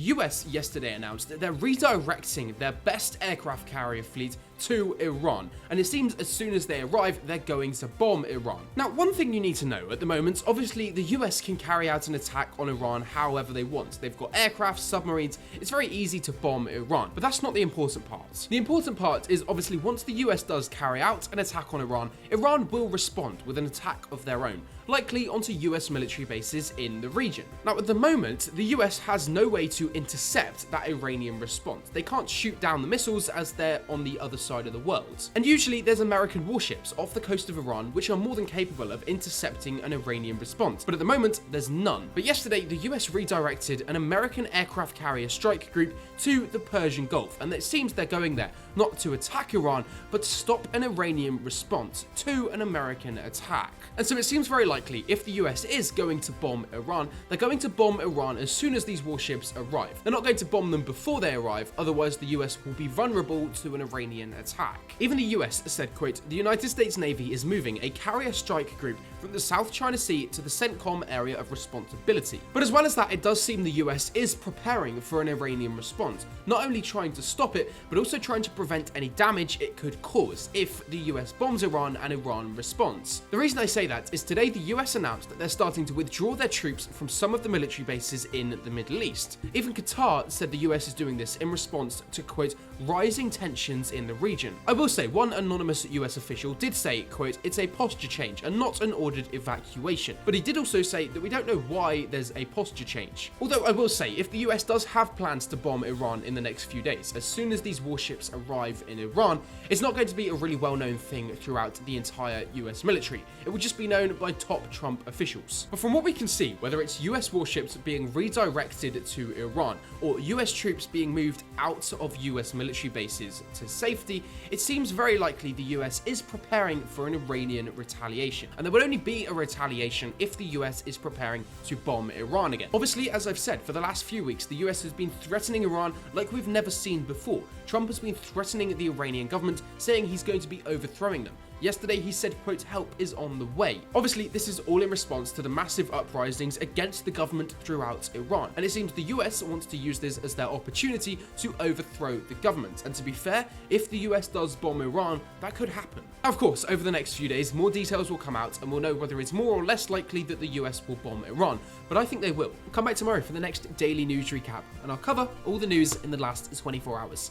US yesterday announced that they're redirecting their best aircraft carrier fleet to Iran, and it seems as soon as they arrive, they're going to bomb Iran. Now, one thing you need to know at the moment, obviously the US can carry out an attack on Iran however they want. They've got aircraft, submarines, it's very easy to bomb Iran, but that's not the important part. The important part is obviously once the US does carry out an attack on Iran, Iran will respond with an attack of their own, likely onto US military bases in the region. Now, at the moment, the US has no way to intercept that Iranian response. They can't shoot down the missiles as they're on the other side of the world. And usually there's American warships off the coast of Iran which are more than capable of intercepting an Iranian response, but at the moment there's none. But yesterday the US redirected an American aircraft carrier strike group to the Persian Gulf, and it seems they're going there not to attack Iran, but to stop an Iranian response to an American attack. And so it seems very likely if the US is going to bomb Iran, they're going to bomb Iran as soon as these warships arrive. They're not going to bomb them before they arrive, otherwise the US will be vulnerable to an Iranian attack. Even the US said, quote, "The United States Navy is moving a carrier strike group from the South China Sea to the CENTCOM area of responsibility." But as well as that, it does seem the US is preparing for an Iranian response, not only trying to stop it, but also trying to prevent any damage it could cause if the US bombs Iran and Iran responds. The reason I say that is today the US announced that they're starting to withdraw their troops from some of the military bases in the Middle East. Even Qatar said the US is doing this in response to, quote, "rising tensions in the region." I will say, one anonymous US official did say, quote, "It's a posture change and not an ordered evacuation." But he did also say that we don't know why there's a posture change. Although I will say, if the US does have plans to bomb Iran in the next few days, as soon as these warships arrive in Iran, it's not going to be a really well-known thing throughout the entire US military. It will just be known by top Trump officials. But from what we can see, whether it's US warships being redirected to Iran or US troops being moved out of US military bases to safety, it seems very likely the US is preparing for an Iranian retaliation. And there will only be a retaliation if the US is preparing to bomb Iran again. Obviously, as I've said, for the last few weeks, the US has been threatening Iran like we've never seen before. Trump has been threatening the Iranian government, saying he's going to be overthrowing them. Yesterday he said, quote, "help is on the way." Obviously, this is all in response to the massive uprisings against the government throughout Iran, and it seems the US wants to use this as their opportunity to overthrow the government. And to be fair, if the US does bomb Iran, that could happen. Of course, over the next few days, more details will come out and we'll know whether it's more or less likely that the US will bomb Iran, but I think they will. Come back tomorrow for the next daily news recap, and I'll cover all the news in the last 24 hours.